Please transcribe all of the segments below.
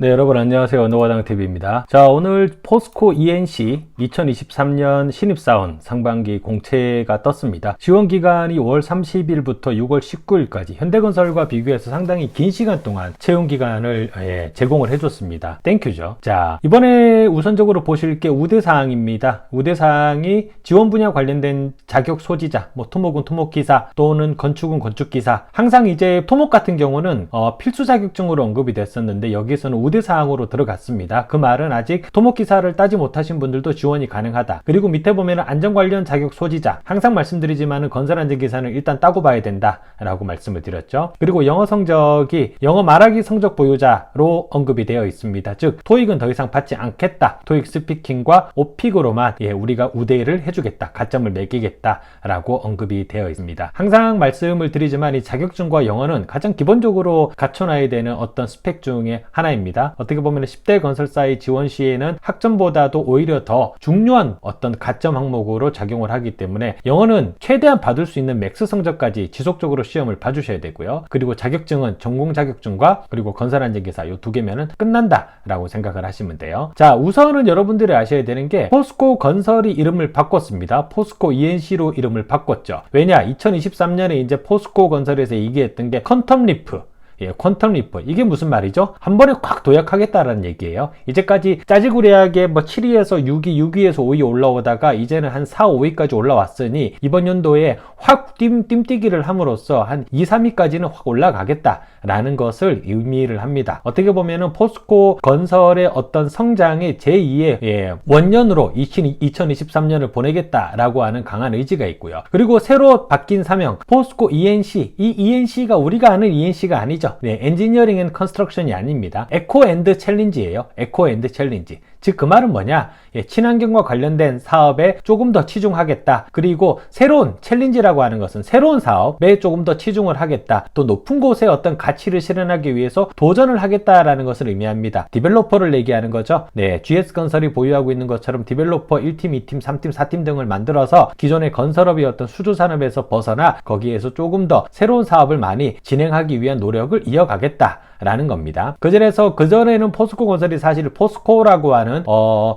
네, 여러분 안녕하세요. 노화장TV입니다. 자, 오늘 포스코 ENC 2023년 신입사원 상반기 공채가 떴습니다. 지원기간이 5월 30일부터 6월 19일까지 현대건설과 비교해서 상당히 긴 시간 동안 채용기간을 제공을 해줬습니다. 땡큐죠. 자, 이번에 우선적으로 보실 게 우대사항입니다. 우대사항이 지원 분야 관련된 자격 소지자, 토목은 토목기사 또는 건축은 건축기사. 항상 이제 토목 같은 경우는 필수 자격증으로 언급이 됐었는데 여기서는 우대사항으로 들어갔습니다. 그 말은 아직 토목기사를 따지 못하신 분들도 지원이 가능하다. 그리고 밑에 보면 안전 관련 자격 소지자, 항상 말씀드리지만 건설안전기사는 일단 따고 봐야 된다 라고 말씀을 드렸죠. 그리고 영어 성적이 영어 말하기 성적 보유자로 언급이 되어 있습니다. 즉 토익은 더 이상 받지 않겠다. 토익 스피킹과 오픽으로만 우리가 우대를 해주겠다, 가점을 매기겠다 라고 언급이 되어 있습니다. 항상 말씀을 드리지만 이 자격증과 영어는 가장 기본적으로 갖춰놔야 되는 어떤 스펙 중에 하나입니다. 어떻게 보면 10대 건설사의 지원 시에는 학점보다도 오히려 더 중요한 어떤 가점 항목으로 작용을 하기 때문에 영어는 최대한 받을 수 있는 맥스 성적까지 지속적으로 시험을 봐주셔야 되고요. 그리고 자격증은 전공 자격증과 그리고 건설안전기사 이 두 개면은 끝난다 라고 생각을 하시면 돼요. 자, 우선은 여러분들이 아셔야 되는 게 포스코 건설이 이름을 바꿨습니다. 포스코 ENC로 이름을 바꿨죠. 왜냐, 2023년에 이제 포스코 건설에서 얘기했던 게 퀀텀 리프, 퀀텀 리프. 이게 무슨 말이죠? 한 번에 꽉 도약하겠다라는 얘기예요. 이제까지 짜지구리하게 7위에서 6위, 6위에서 5위 올라오다가 이제는 한 4, 5위까지 올라왔으니 이번 연도에 확 띵뛰기를 함으로써 한 2, 3위까지는 확 올라가겠다라는 것을 의미를 합니다. 어떻게 보면은 포스코 건설의 어떤 성장의 제2의 원년으로 2023년을 보내겠다라고 하는 강한 의지가 있고요. 그리고 새로 바뀐 사명, 포스코 ENC. 이 ENC가 우리가 아는 ENC가 아니죠. 엔지니어링 앤 컨스트럭션이 아닙니다. 에코 앤드 챌린지예요. 에코 앤드 챌린지. 즉 그 말은 뭐냐? 친환경과 관련된 사업에 조금 더 치중하겠다. 그리고 새로운 챌린지라고 하는 것은 새로운 사업에 조금 더 치중을 하겠다. 또 높은 곳에 어떤 가치를 실현하기 위해서 도전을 하겠다라는 것을 의미합니다. 디벨로퍼를 얘기하는 거죠. GS건설이 보유하고 있는 것처럼 디벨로퍼 1팀, 2팀, 3팀, 4팀 등을 만들어서 기존의 건설업의 어떤 수주산업에서 벗어나 거기에서 조금 더 새로운 사업을 많이 진행하기 위한 노력을 이어가겠다 라는 겁니다. 그전에는 포스코 건설이 사실 포스코라고 하는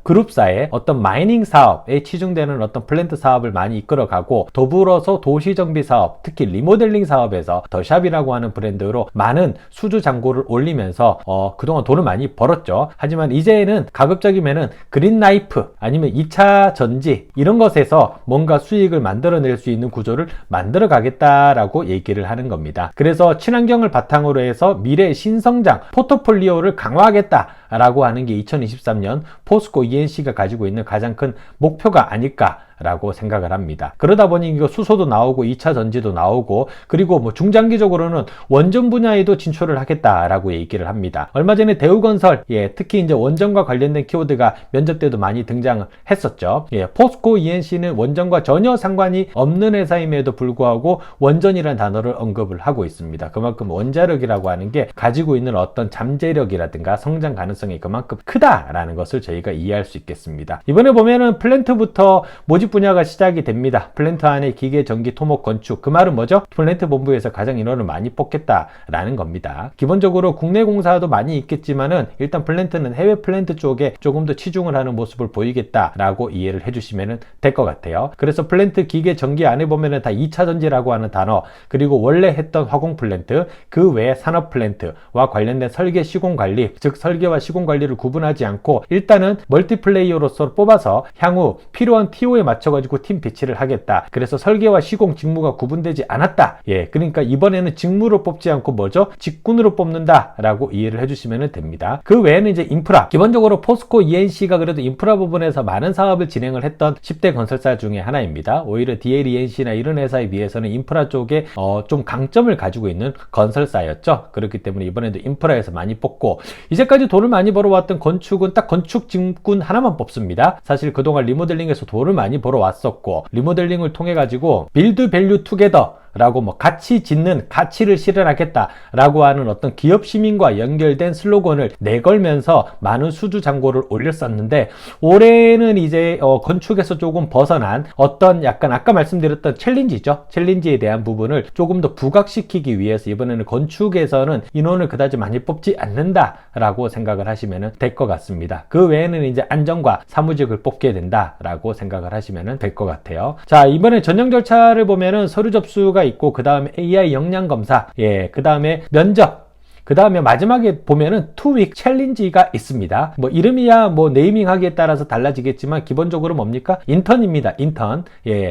그룹사의 어떤 마이닝 사업에 치중되는 어떤 플랜트 사업을 많이 이끌어가고, 더불어서 도시정비 사업, 특히 리모델링 사업에서 더샵이라고 하는 브랜드로 많은 수주 잔고를 올리면서 그동안 돈을 많이 벌었죠. 하지만 이제는 가급적이면은 그린라이프 아니면 2차 전지 이런 것에서 뭔가 수익을 만들어낼 수 있는 구조를 만들어 가겠다라고 얘기를 하는 겁니다. 그래서 친환경을 바탕으로 해서 미래의 신성장 포트폴리오를 강화하겠다라고 하는 게 2023년 포스코 ENC가 가지고 있는 가장 큰 목표가 아닐까라고 생각을 합니다. 그러다 보니 이거 수소도 나오고 2차 전지도 나오고, 그리고 중장기적으로는 원전 분야에도 진출을 하겠다라고 얘기를 합니다. 얼마 전에 대우건설, 특히 이제 원전과 관련된 키워드가 면접 때도 많이 등장을 했었죠. 포스코 ENC는 원전과 전혀 상관이 없는 회사임에도 불구하고 원전이라는 단어를 언급을 하고 있습니다. 그만큼 원자력이라고 하는 게 가지고 있는 어떤 잠재력이라든가 성장 가능성이 그만큼 크다라는 것을 저희가 이해할 수 있겠습니다. 이번에 보면은 플랜트부터 모집 분야가 시작이 됩니다. 플랜트 안에 기계, 전기, 토목, 건축. 그 말은 뭐죠? 플랜트 본부에서 가장 인원을 많이 뽑겠다라는 겁니다. 기본적으로 국내 공사도 많이 있겠지만은 일단 플랜트는 해외 플랜트 쪽에 조금 더 치중을 하는 모습을 보이겠다라고 이해를 해주시면 될 것 같아요. 그래서 플랜트, 기계, 전기 안에 보면은 다 2차 전지라고 하는 단어, 그리고 원래 했던 화공 플랜트, 그 외에 산업 플랜트와 관련된 설계, 시공 관리, 즉 설계와 시공 관리를 구분하지 않고 일단은 멀티플레이어로서 뽑아서 향후 필요한 TO에 맞춰가지고 팀 배치를 하겠다. 그래서 설계와 시공 직무가 구분되지 않았다. 그러니까 이번에는 직무로 뽑지 않고 뭐죠? 직군으로 뽑는다 라고 이해를 해주시면 됩니다. 그 외에는 이제 인프라, 기본적으로 포스코 ENC가 그래도 인프라 부분에서 많은 사업을 진행을 했던 10대 건설사 중에 하나입니다. 오히려 DLENC나 이런 회사에 비해서는 인프라 쪽에 좀 강점을 가지고 있는 건설사였죠. 그렇기 때문에 이번에도 인프라에서 많이 뽑고, 이제까지 돈을 많이 벌어왔던 건축은 딱 건축 직군 하나만 뽑습니다. 사실 그동안 리모델링에서 돈을 많이 벌어왔었고, 리모델링을 통해 가지고 빌드 밸류 투게더 라고 뭐 같이 짓는 가치를 실현하겠다라고 하는 어떤 기업 시민과 연결된 슬로건을 내걸면서 많은 수주 잔고를 올렸었는데, 올해는 이제 건축에서 조금 벗어난 어떤 약간 아까 말씀드렸던 챌린지죠. 챌린지에 대한 부분을 조금 더 부각시키기 위해서 이번에는 건축에서는 인원을 그다지 많이 뽑지 않는다라고 생각을 하시면 될 것 같습니다. 그 외에는 이제 안정과 사무직을 뽑게 된다라고 생각을 하시면 될 것 같아요. 자, 이번에 전형 절차를 보면은 서류 접수가 있고, 그 다음에 AI 역량 검사, 그 다음에 면접, 그 다음에 마지막에 보면은 2week 챌린지가 있습니다. 뭐 이름이야 뭐 네이밍 하기에 따라서 달라지겠지만 기본적으로 뭡니까? 인턴입니다. 인턴.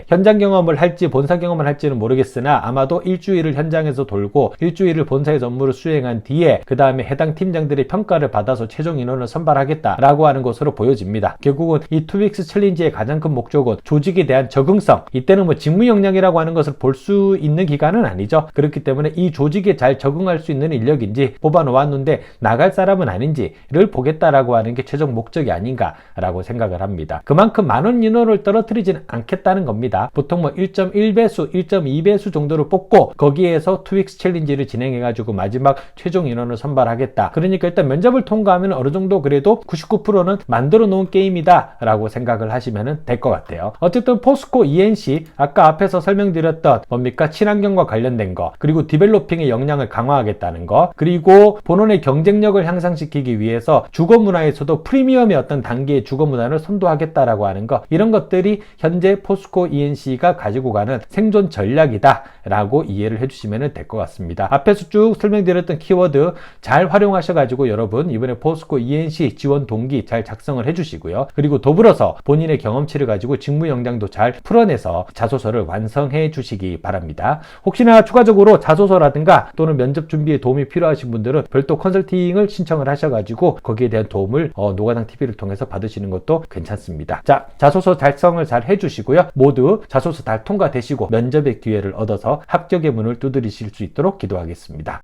현장 경험을 할지 본사 경험을 할지는 모르겠으나 아마도 일주일을 현장에서 돌고 일주일을 본사에서 업무를 수행한 뒤에 그 다음에 해당 팀장들의 평가를 받아서 최종 인원을 선발하겠다라고 하는 것으로 보여집니다. 결국은 이 2weeks 챌린지의 가장 큰 목적은 조직에 대한 적응성, 이때는 뭐 직무 역량이라고 하는 것을 볼 수 있는 기간은 아니죠. 그렇기 때문에 이 조직에 잘 적응할 수 있는 인력인지 뽑아놓았는데 나갈 사람은 아닌지를 보겠다라고 하는 게 최종 목적이 아닌가라고 생각을 합니다. 그만큼 많은 인원을 떨어뜨리지는 않겠다는 겁니다. 보통 뭐 1.1배수, 1.2배수 정도를 뽑고 거기에서 2weeks 챌린지를 진행해가지고 마지막 최종 인원을 선발하겠다. 그러니까 일단 면접을 통과하면 어느 정도 그래도 99%는 만들어 놓은 게임이다 라고 생각을 하시면 될 것 같아요. 어쨌든 포스코 ENC 아까 앞에서 설명드렸던 뭡니까? 친환경과 관련된 거, 그리고 디벨로핑의 역량을 강화하겠다는 거, 그리고 본원의 경쟁력을 향상시키기 위해서 주거 문화에서도 프리미엄의 어떤 단계의 주거 문화를 선도하겠다라고 하는 것, 이런 것들이 현재 포스코 ENC가 가지고 가는 생존 전략이다 라고 이해를 해주시면 될 것 같습니다. 앞에서 쭉 설명드렸던 키워드 잘 활용하셔가지고 여러분 이번에 포스코 ENC 지원 동기 잘 작성을 해주시고요. 그리고 더불어서 본인의 경험치를 가지고 직무 역량도 잘 풀어내서 자소서를 완성해 주시기 바랍니다. 혹시나 추가적으로 자소서라든가 또는 면접 준비에 도움이 필요하신 분들은 별도 컨설팅을 신청을 하셔가지고 거기에 대한 도움을 노가당 TV를 통해서 받으시는 것도 괜찮습니다. 자, 자소서 작성을 잘 해주시고요. 모두 자소서 잘 통과되시고 면접의 기회를 얻어서 합격의 문을 두드리실 수 있도록 기도하겠습니다.